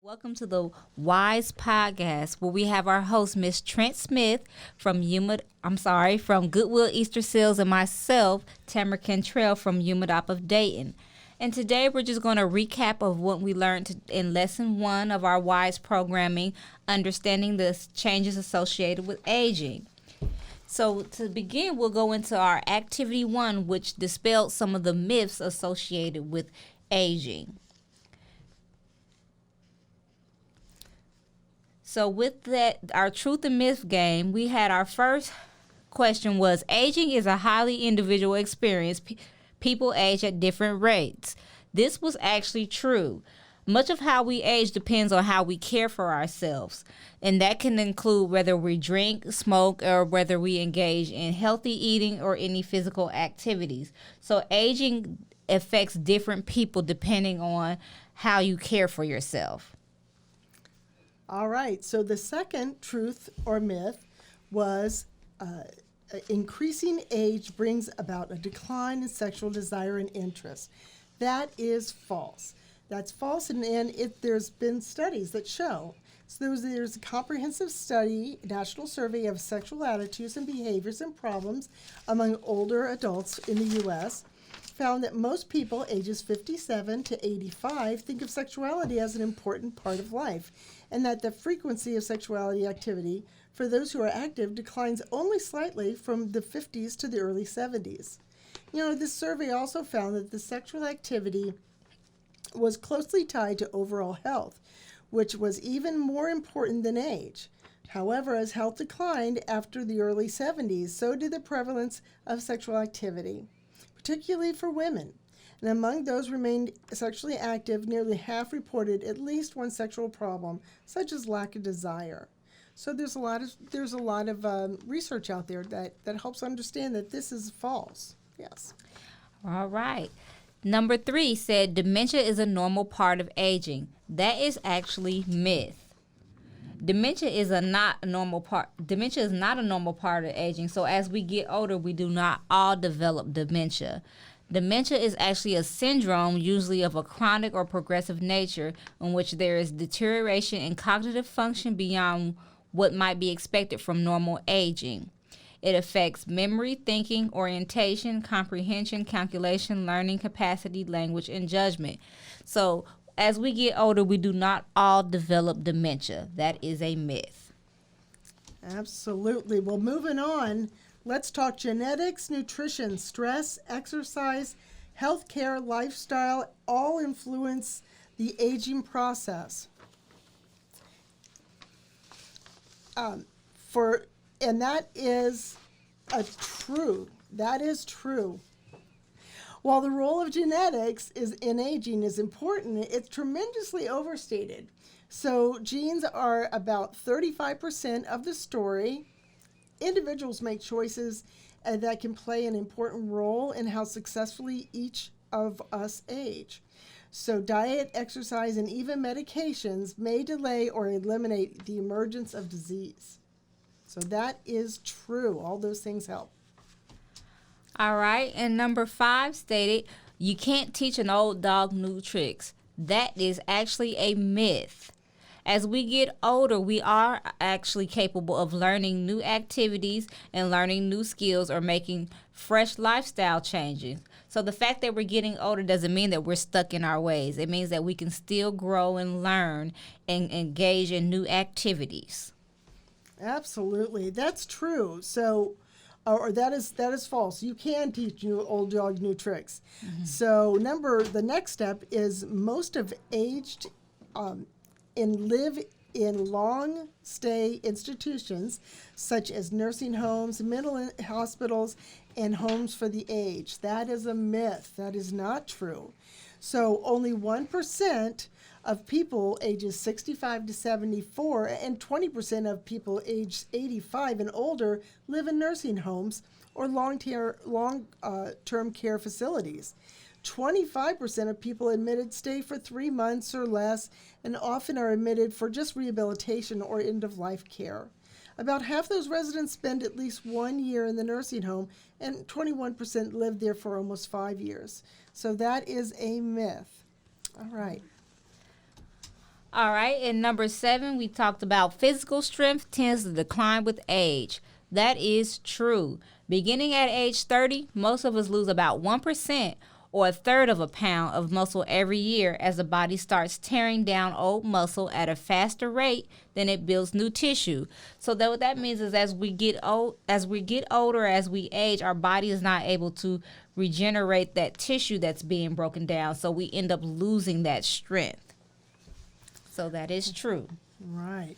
Welcome to the Wise Podcast, where we have our host, Miss Trent Smith from Goodwill Easter Seals, and myself, Tamara Cantrell from UMADOP of Dayton. And today we're just going to recap of what we learned in Lesson 1 of our WISE programming, understanding the changes associated with aging. So to begin, we'll go into our Activity 1, which dispelled some of the myths associated with aging. So with that, our truth and myth game, we had our first question was, aging is a highly individual experience. People age at different rates. This was actually true. Much of how we age depends on how we care for ourselves, and that can include whether we drink, smoke, or whether we engage in healthy eating or any physical activities. So aging affects different people depending on how you care for yourself. All right, so the second truth or myth was increasing age brings about a decline in sexual desire and interest. That is false. That's false, and there's been studies that show. So there's a comprehensive study, national survey of sexual attitudes and behaviors and problems among older adults in the U.S., found that most people ages 57 to 85 think of sexuality as an important part of life, and that the frequency of sexuality activity for those who are active declines only slightly from the 50s to the early 70s. This survey also found that the sexual activity was closely tied to overall health, which was even more important than age. However, as health declined after the early 70s, so did the prevalence of sexual activity, particularly for women. And among those remained sexually active, nearly half reported at least one sexual problem, such as lack of desire. So there's a lot of research out there that helps understand that this is false. Yes. All right. Number 3 said dementia is a normal part of aging. That is actually myth. Dementia is not a normal part of aging. So as we get older, we do not all develop dementia. Dementia is actually a syndrome, usually of a chronic or progressive nature, in which there is deterioration in cognitive function beyond what might be expected from normal aging. It affects memory, thinking, orientation, comprehension, calculation, learning capacity, language, and judgment. So as we get older, we do not all develop dementia. That is a myth. Absolutely. Well, moving on, let's talk genetics, nutrition, stress, exercise, healthcare, lifestyle, all influence the aging process. And that is true. That is true. While the role of genetics in aging is important, it's tremendously overstated. So genes are about 35% of the story. Individuals make choices that can play an important role in how successfully each of us age. So diet, exercise, and even medications may delay or eliminate the emergence of disease. So that is true. All those things help. All right. And number 5 stated, you can't teach an old dog new tricks. That is actually a myth. As we get older, we are actually capable of learning new activities and learning new skills or making fresh lifestyle changes. So the fact that we're getting older doesn't mean that we're stuck in our ways. It means that we can still grow and learn and engage in new activities. Absolutely. That's true. So, or that is false. You can teach old dog new tricks. Mm-hmm. So the next step is most of aged and live in long stay institutions such as nursing homes, mental hospitals, and homes for the aged. That is a myth. That is not true. So only 1% of people ages 65 to 74 and 20% of people aged 85 and older live in nursing homes or long-term care facilities. 25% of people admitted stay for 3 months or less and often are admitted for just rehabilitation or end-of-life care. About half those residents spend at least 1 year in the nursing home, and 21% live there for almost 5 years. So that is a myth. All right. All right, and number 7, we talked about physical strength tends to decline with age. That is true. Beginning at age 30, most of us lose about 1% or a third of a pound of muscle every year as the body starts tearing down old muscle at a faster rate than it builds new tissue. So that what that means is as we get older, as we age, our body is not able to regenerate that tissue that's being broken down. So we end up losing that strength. So that is true. Right.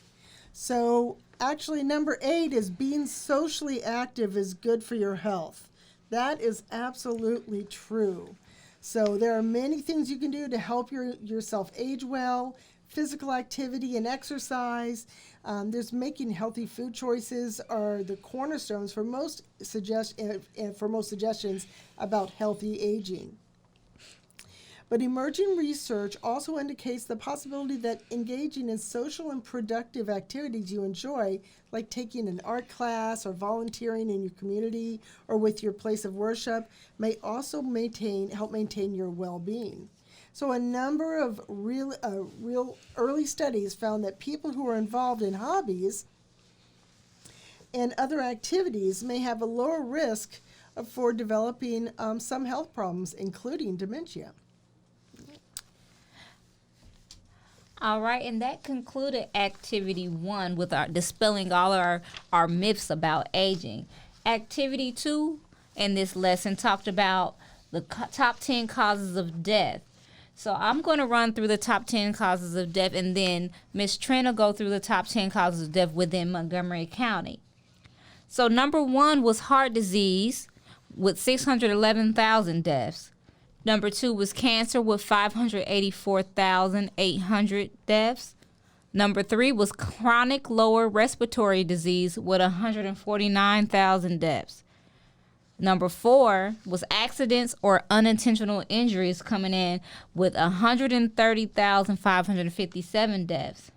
So actually, number 8 is being socially active is good for your health. That is absolutely true. So there are many things you can do to help yourself age well. Physical activity and exercise. There's making healthy food choices are the cornerstones for most suggestions about healthy aging. But emerging research also indicates the possibility that engaging in social and productive activities you enjoy, like taking an art class or volunteering in your community or with your place of worship, may also help maintain your well-being. So a number of real early studies found that people who are involved in hobbies and other activities may have a lower risk for developing some health problems, including dementia. All right, and that concluded activity 1 with our dispelling all our myths about aging. Activity 2 in this lesson talked about the top 10 causes of death. So I'm going to run through the top 10 causes of death, and then Miss Trent will go through the top 10 causes of death within Montgomery County. So number 1 was heart disease with 611,000 deaths. Number 2 was cancer with 584,800 deaths. Number 3 was chronic lower respiratory disease with 149,000 deaths. Number 4 was accidents or unintentional injuries coming in with 130,557 deaths.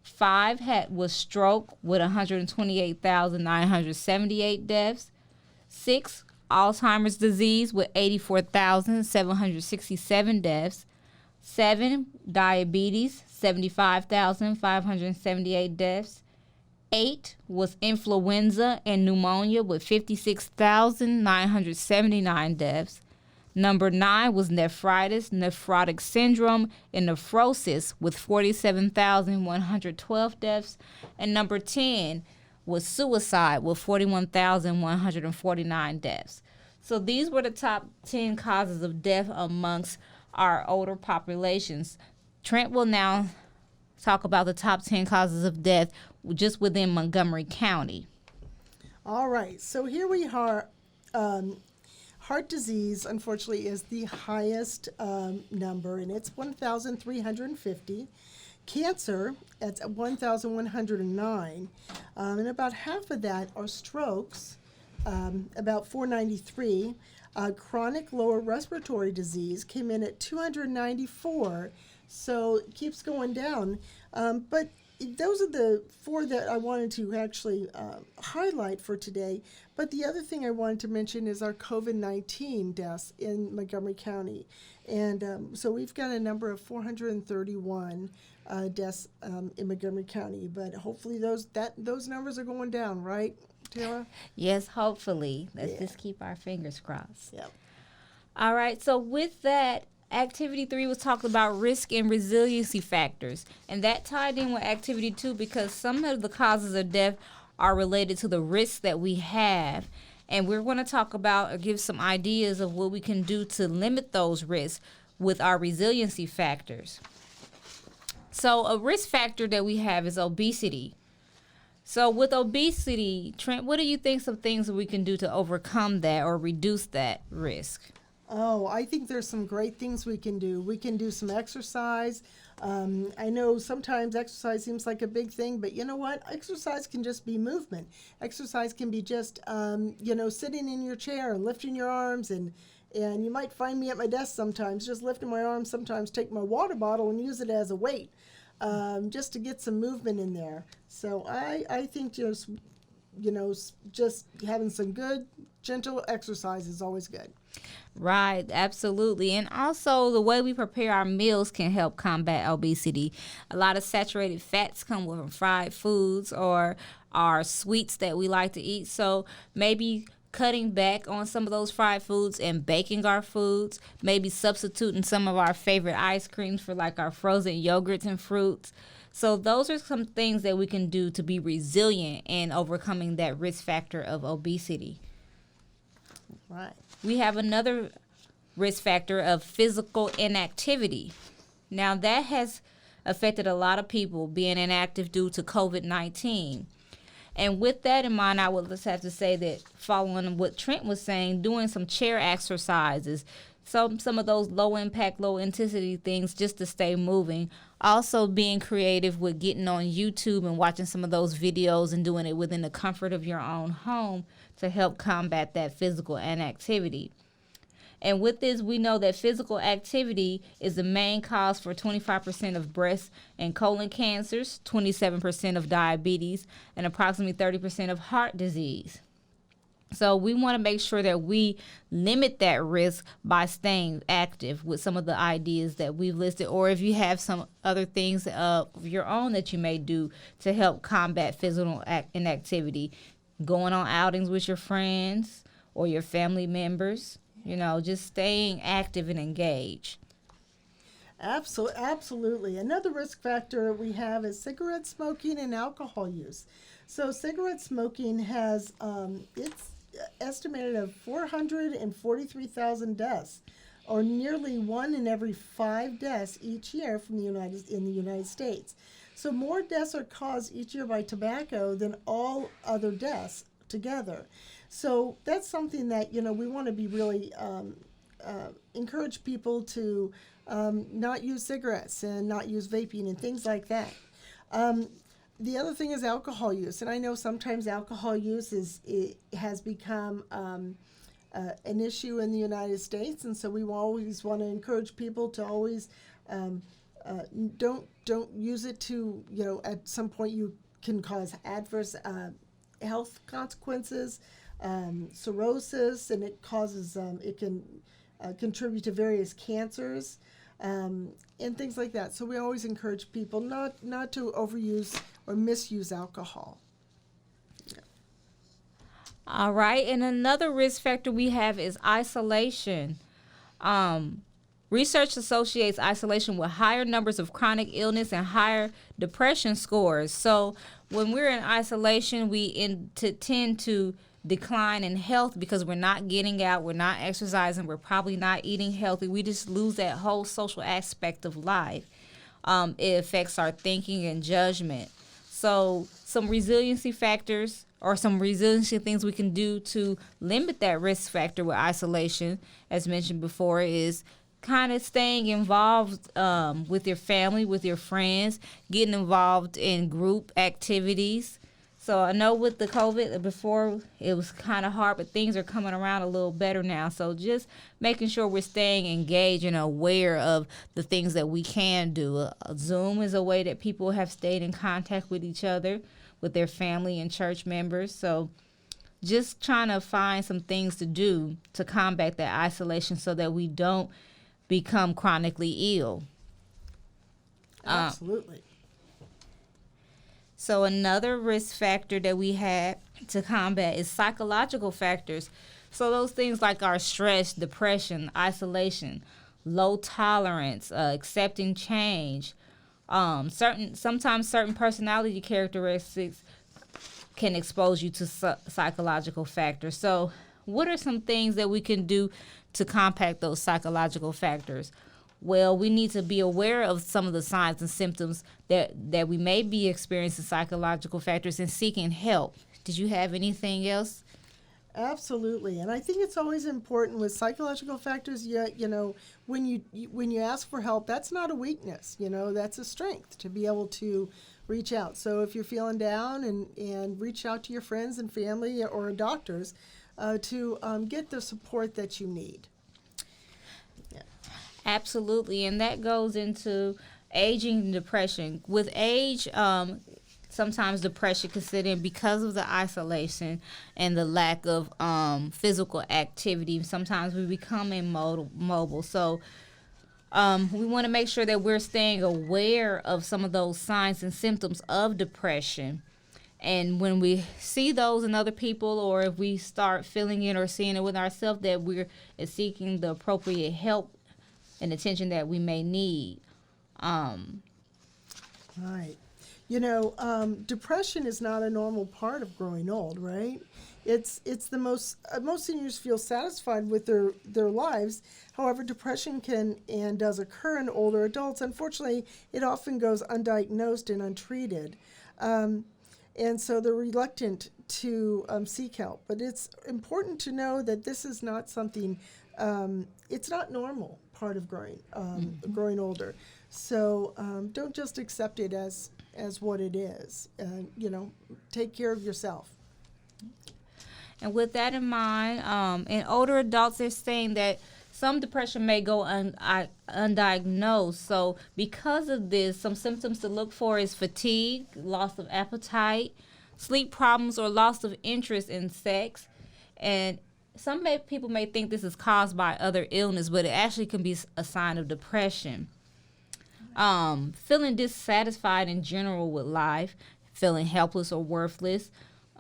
5 was stroke with 128,978 deaths. 6 Alzheimer's disease with 84,767 deaths. 7 diabetes, 75,578 deaths. 8 was influenza and pneumonia with 56,979 deaths. Number 9 was nephritis, nephrotic syndrome, and nephrosis with 47,112 deaths. And number 10 was suicide with 41,149 deaths. So these were the top 10 causes of death amongst our older populations. Trent will now talk about the top 10 causes of death just within Montgomery County. All right, so here we are. Heart disease, unfortunately, is the highest number, and it's 1,350. Cancer, it's 1,109, and about half of that are strokes, about 493. Chronic lower respiratory disease came in at 294, so it keeps going down. But those are the 4 that I wanted to actually highlight for today. But the other thing I wanted to mention is our COVID-19 deaths in Montgomery County. And so we've got a number of 431 deaths in Montgomery County. But hopefully those numbers are going down, right, Taylor? Yes, hopefully. Let's just keep our fingers crossed. Yep. All right, so with that, Activity 3 was talking about risk and resiliency factors, and that tied in with Activity 2 because some of the causes of death are related to the risks that we have, and we're going to talk about or give some ideas of what we can do to limit those risks with our resiliency factors. So a risk factor that we have is obesity. So with obesity, Trent, what do you think some things that we can do to overcome that or reduce that risk? Oh, I think there's some great things we can do. We can do some exercise. I know sometimes exercise seems like a big thing, but you know what? Exercise can just be movement. Exercise can be just, sitting in your chair and lifting your arms. And you might find me at my desk sometimes, just lifting my arms, sometimes take my water bottle and use it as a weight, just to get some movement in there. So I think just having some good, gentle exercise is always good. Right, absolutely. And also, the way we prepare our meals can help combat obesity. A lot of saturated fats come from fried foods or our sweets that we like to eat. So, maybe cutting back on some of those fried foods and baking our foods, maybe substituting some of our favorite ice creams for like our frozen yogurts and fruits. So, those are some things that we can do to be resilient in overcoming that risk factor of obesity. Right. We have another risk factor of physical inactivity. Now, that has affected a lot of people being inactive due to COVID-19. And with that in mind, I would just have to say that following what Trent was saying, doing some chair exercises, some of those low impact, low intensity things just to stay moving. Also being creative with getting on YouTube and watching some of those videos and doing it within the comfort of your own home to help combat that physical inactivity. And with this, we know that physical activity is the main cause for 25% of breast and colon cancers, 27% of diabetes, and approximately 30% of heart disease. So we want to make sure that we limit that risk by staying active with some of the ideas that we've listed, or if you have some other things of your own that you may do to help combat physical inactivity, going on outings with your friends or your family members, just staying active and engaged. Absolutely. Another risk factor we have is cigarette smoking and alcohol use. So cigarette smoking has it's estimated of 443,000 deaths, or nearly 1 in every 5 deaths each year in the United States. So more deaths are caused each year by tobacco than all other deaths together. So that's something that we want to be really encourage people to not use cigarettes and not use vaping and things like that. The other thing is alcohol use, and I know sometimes alcohol use has become an issue in the United States, and so we always want to encourage people to always don't use it to at some point you can cause adverse health consequences, cirrhosis, and it causes it can contribute to various cancers. And things like that. So we always encourage people not to overuse or misuse alcohol. Yeah. All right, and another risk factor we have is isolation. Research associates isolation with higher numbers of chronic illness and higher depression scores. So when we're in isolation, we tend to decline in health because we're not getting out, we're not exercising, we're probably not eating healthy. We just lose that whole social aspect of life. It affects our thinking and judgment. So some resiliency factors or some resiliency things we can do to limit that risk factor with isolation, as mentioned before, is kind of staying involved with your family, with your friends, getting involved in group activities. So I know with the COVID, before it was kind of hard, but things are coming around a little better now. So just making sure we're staying engaged and aware of the things that we can do. Zoom is a way that people have stayed in contact with each other, with their family and church members. So just trying to find some things to do to combat that isolation so that we don't become chronically ill. Absolutely. So another risk factor that we have to combat is psychological factors. So those things like our stress, depression, isolation, low tolerance, accepting change. Sometimes certain personality characteristics can expose you to psychological factors. So what are some things that we can do to combat those psychological factors? Well, we need to be aware of some of the signs and symptoms that we may be experiencing psychological factors and seeking help. Did you have anything else? Absolutely, and I think it's always important with psychological factors. When you ask for help, that's not a weakness. That's a strength to be able to reach out. So if you're feeling down and reach out to your friends and family or doctors to get the support that you need. Absolutely, and that goes into aging and depression. With age, sometimes depression can sit in because of the isolation and the lack of physical activity. Sometimes we become immobile. So we want to make sure that we're staying aware of some of those signs and symptoms of depression. And when we see those in other people, or if we start feeling it or seeing it with ourselves, that we're seeking the appropriate help and attention that we may need. Right. Depression is not a normal part of growing old, right? It's the most seniors feel satisfied with their lives. However, depression can and does occur in older adults. Unfortunately, it often goes undiagnosed and untreated. And so they're reluctant to seek help. But it's important to know that this is not something, it's not normal part of growing older. So don't just accept it as what it is. Take care of yourself. And with that in mind, in older adults, they're saying that some depression may go undiagnosed. So because of this, some symptoms to look for is fatigue, loss of appetite, sleep problems, or loss of interest in sex. And some people may think this is caused by other illness, but it actually can be a sign of depression. Feeling dissatisfied in general with life, feeling helpless or worthless.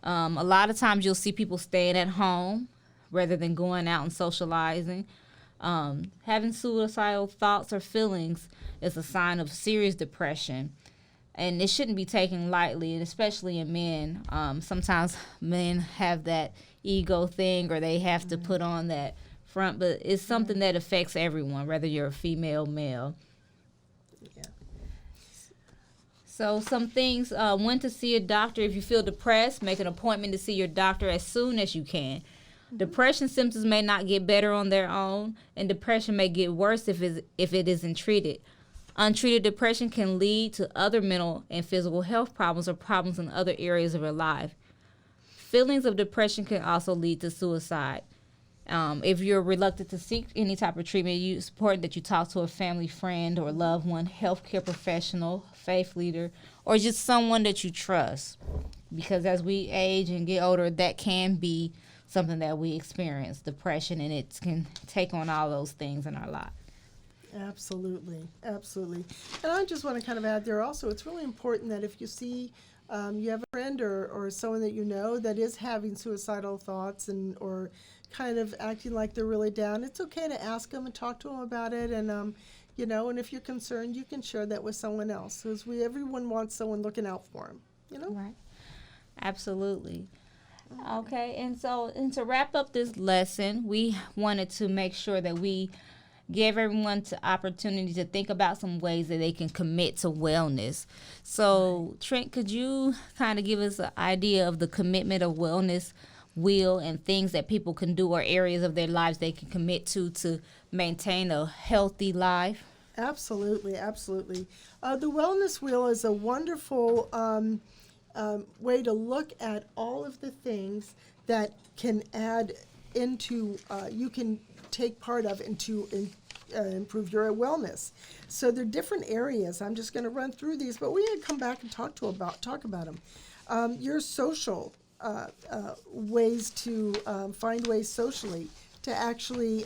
A lot of times you'll see people staying at home rather than going out and socializing. Having suicidal thoughts or feelings is a sign of serious depression, and it shouldn't be taken lightly, and especially in men. Sometimes men have that ego thing, or they have to put on that front, but it's something that affects everyone, whether you're a female, male. Yeah. So some things, when to see a doctor. If you feel depressed, make an appointment to see your doctor as soon as you can. Depression symptoms may not get better on their own, and depression may get worse if it isn't treated. Untreated depression can lead to other mental and physical health problems or problems in other areas of your life. Feelings of depression can also lead to suicide. If you're reluctant to seek any type of treatment, it's important that you talk to a family friend or loved one, healthcare professional, faith leader, or just someone that you trust. Because as we age and get older, that can be something that we experience, depression, and it can take on all those things in our life. Absolutely. And I just want to kind of add there also, it's really important that if you see you have a friend or someone that you know that is having suicidal thoughts or kind of acting like they're really down, it's okay to ask them and talk to them about it. And, and if you're concerned, you can share that with someone else. Because everyone wants someone looking out for them, Right. Absolutely. Okay, and to wrap up this lesson, we wanted to make sure that we give everyone the opportunity to think about some ways that they can commit to wellness. So, Trent, could you kind of give us an idea of the commitment of wellness wheel and things that people can do or areas of their lives they can commit to maintain a healthy life? Absolutely. The wellness wheel is a wonderful way to look at all of the things that can add into, you can take part of into improve your wellness. So there are different areas. I'm just going to run through these, but we can come back and talk about them. Your social ways to find ways socially to actually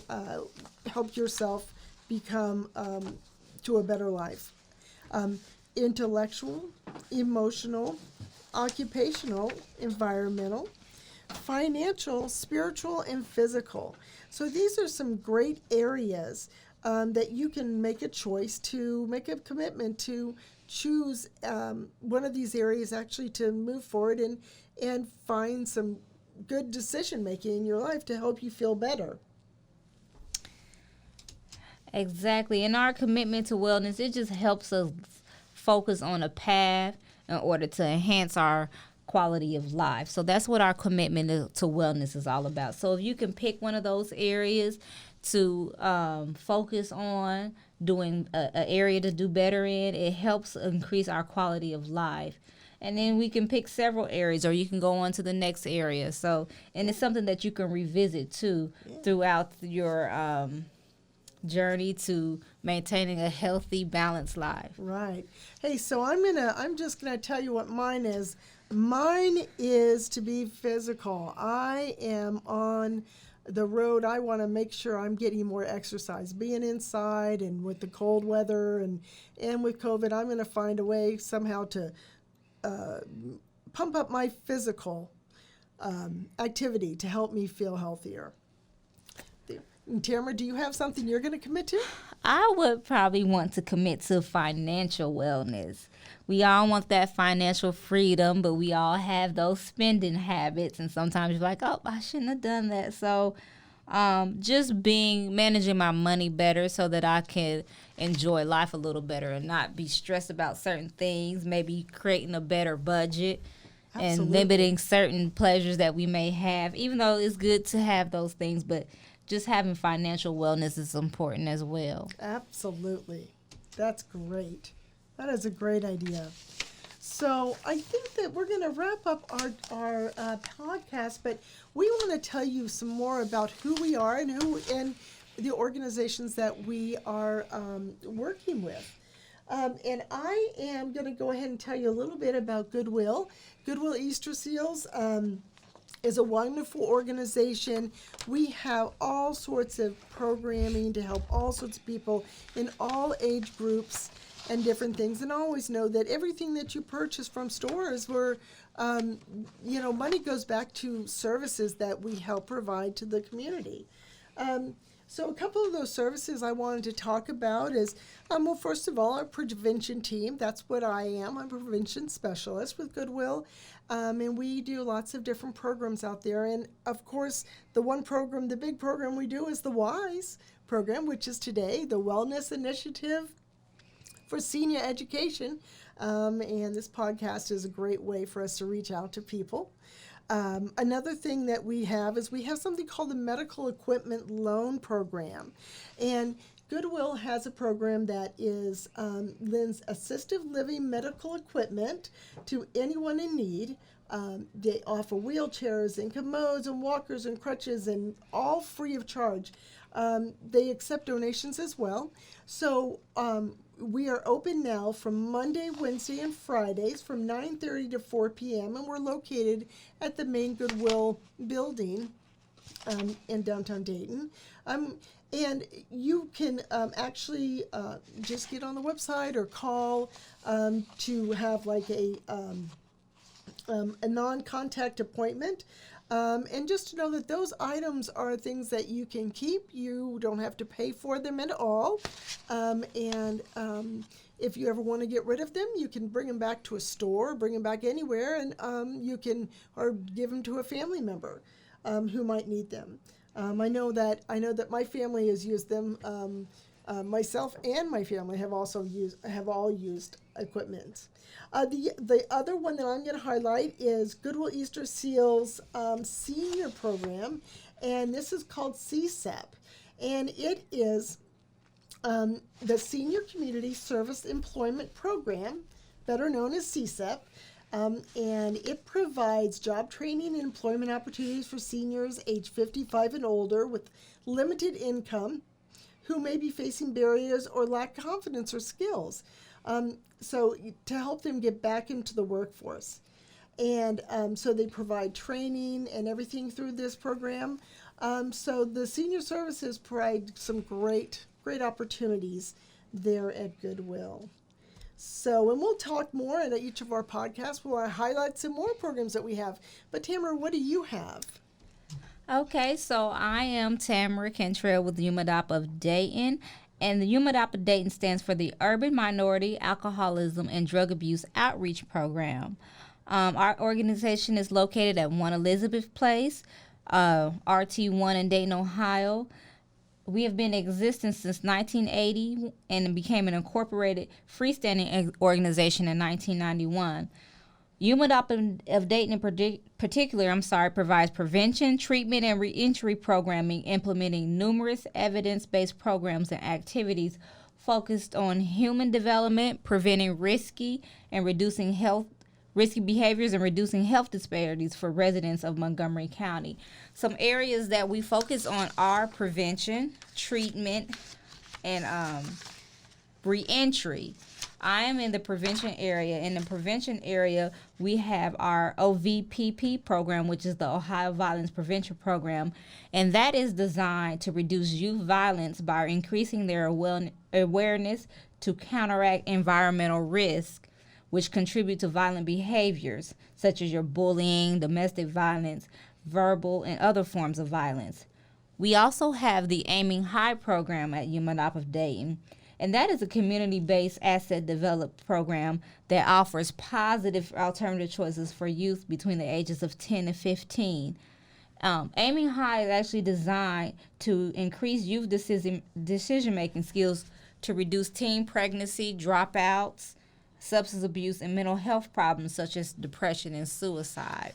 help yourself become to a better life. Intellectual, emotional, occupational, environmental, financial, spiritual, and physical. So these are some great areas that you can make a choice to make a commitment to choose one of these areas actually to move forward and find some good decision making in your life to help you feel better. Exactly. In our commitment to wellness, it just helps us focus on a path in order to enhance our quality of life. So that's what our commitment to wellness is all about. So if you can pick one of those areas to focus on, doing an area to do better in, it helps increase our quality of life. And then we can pick several areas, or you can go on to the next area. So, and it's something that you can revisit too throughout your journey to maintaining a healthy, balanced life. Right. Hey, so I'm just gonna tell you what mine is. Mine is to be physical. I am on the road. I want to make sure I'm getting more exercise. Being inside and with the cold weather and with COVID, I'm going to find a way somehow to pump up my physical activity to help me feel healthier. Tamara, do you have something you're going to commit to? I would probably want to commit to financial wellness. We all want that financial freedom, but we all have those spending habits, and sometimes you're like, oh, I shouldn't have done that. So just managing my money better so that I can enjoy life a little better and not be stressed about certain things, maybe creating a better budget. Absolutely. And limiting certain pleasures that we may have, even though it's good to have those things, but just having financial wellness is important as well. Absolutely. That's great. That is a great idea. So I think that we're going to wrap up our podcast, but we want to tell you some more about who we are and the organizations that we are working with. And I am going to go ahead and tell you a little bit about Goodwill. Goodwill Easter Seals is a wonderful organization. We have all sorts of programming to help all sorts of people in all age groups and different things. And always know that everything that you purchase from stores money goes back to services that we help provide to the community. So a couple of those services I wanted to talk about is, first of all, our prevention team. That's what I am. I'm a prevention specialist with Goodwill. And we do lots of different programs out there. And, of course, the big program we do is the WISE program, which is today, the Wellness Initiative for Senior Education. And this podcast is a great way for us to reach out to people. Another thing that we have is we have something called the Medical Equipment Loan Program. And Goodwill has a program that lends assistive living medical equipment to anyone in need. They offer wheelchairs and commodes and walkers and crutches, and all free of charge. They accept donations as well. So we are open now from Monday, Wednesday, and Fridays from 9:30 to 4 p.m. And we're located at the main Goodwill building in downtown Dayton. And you can actually just get on the website or call to have like a non-contact appointment. And just to know that those items are things that you can keep. You don't have to pay for them at all. If you ever want to get rid of them, you can bring them back to a store, bring them back anywhere, and or give them to a family member who might need them. I know that my family has used them. Myself and my family have all used equipment. The other one that I'm going to highlight is Goodwill Easter Seals Senior Program, and this is called CSEP, and it is the Senior Community Service Employment Program, better known as CSEP. And it provides job training and employment opportunities for seniors age 55 and older with limited income who may be facing barriers or lack confidence or skills. So to help them get back into the workforce. And so they provide training and everything through this program. So the senior services provide some great opportunities there at Goodwill. So, and we'll talk more at each of our podcasts. We'll highlight some more programs that we have. But Tamara, what do you have? Okay, so I am Tamara Cantrell with the UMADAP of Dayton. And the UMADAP of Dayton stands for the Urban Minority Alcoholism and Drug Abuse Outreach Program. Our organization is located at 1 Elizabeth Place, RT1 in Dayton, Ohio. We have been in existence since 1980 and became an incorporated freestanding organization in 1991. UMADAP of Dayton in particular, provides prevention, treatment, and reentry programming, implementing numerous evidence-based programs and activities focused on human development, preventing risky behaviors and reducing health disparities for residents of Montgomery County. Some areas that we focus on are prevention, treatment, and reentry. I am in the prevention area. In the prevention area, we have our OVPP program, which is the Ohio Violence Prevention Program, and that is designed to reduce youth violence by increasing their awareness to counteract environmental risk, which contribute to violent behaviors such as your bullying, domestic violence, verbal, and other forms of violence. We also have the Aiming High program at UMaNOP of Dayton, and that is a community-based asset development program that offers positive alternative choices for youth between the ages of 10 and 15. Aiming High is actually designed to increase youth decision-making skills to reduce teen pregnancy, dropouts, substance abuse, and mental health problems such as depression and suicide.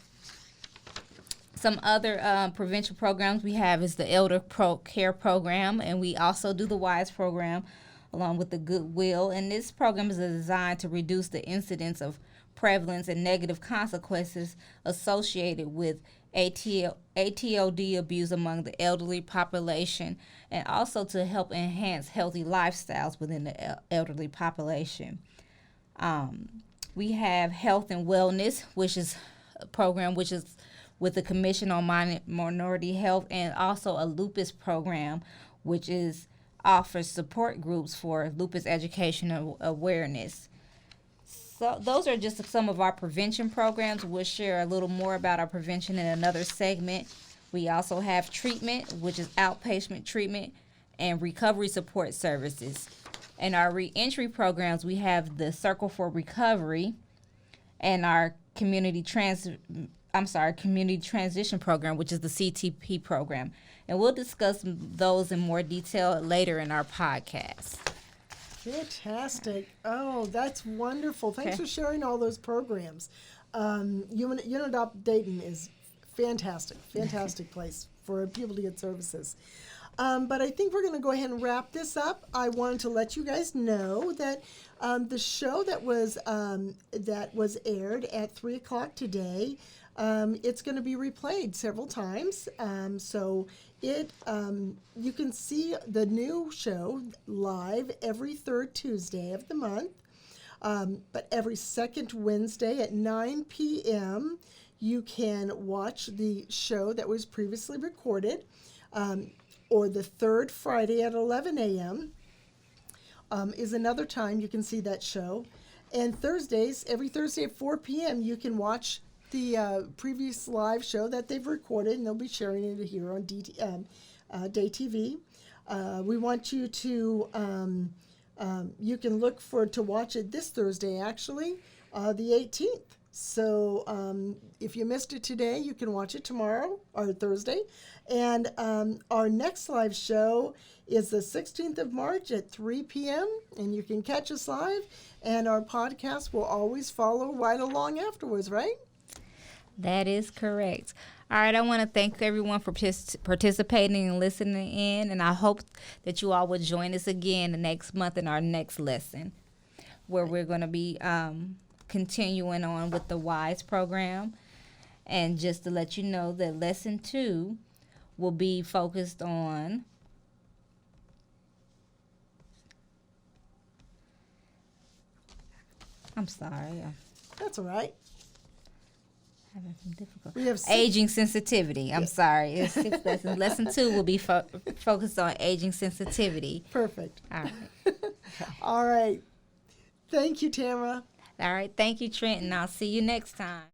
Some other prevention programs we have is the Elder Care Program, and we also do the WISE program along with the Goodwill. And this program is designed to reduce the incidence of prevalence and negative consequences associated with ATOD abuse among the elderly population, and also to help enhance healthy lifestyles within the elderly population. We have Health and Wellness, which is a program which is with the Commission on Minority Health, and also a lupus program, which offers support groups for lupus education and awareness. So those are just some of our prevention programs. We'll share a little more about our prevention in another segment. We also have treatment, which is outpatient treatment, and recovery support services. In our reentry programs, we have the Circle for Recovery and our community transition program, which is the CTP program. And we'll discuss those in more detail later in our podcast. Fantastic. Oh, that's wonderful. Thanks for sharing all those programs. UMaNOP Dayton is fantastic place for people to get services. But I think we're going to go ahead and wrap this up. I wanted to let you guys know that the show that was aired at 3 o'clock today, it's going to be replayed several times. So you can see the new show live every third Tuesday of the month. But every second Wednesday at 9 p.m., you can watch the show that was previously recorded. Or the third Friday at 11 a.m. Is another time you can see that show. And every Thursday at 4 p.m., you can watch the previous live show that they've recorded, and they'll be sharing it here on Day TV. We want you to, you can look to watch it this Thursday, actually, the 18th. So if you missed it today, you can watch it tomorrow or Thursday. And our next live show is the 16th of March at 3 p.m. And you can catch us live. And our podcast will always follow right along afterwards, right? That is correct. All right, I want to thank everyone for participating and listening in. And I hope that you all will join us again the next month in our next lesson, where we're going to be continuing on with the WISE program. And just to let you know that lesson 2 will be focused on That's all right. Having some difficulty. We have aging sensitivity. I'm sorry. It's 6 lessons. Lesson 2 will be focused on aging sensitivity. Perfect. All right. All right. Thank you, Tamara. All right. Thank you, Trent, and I'll see you next time.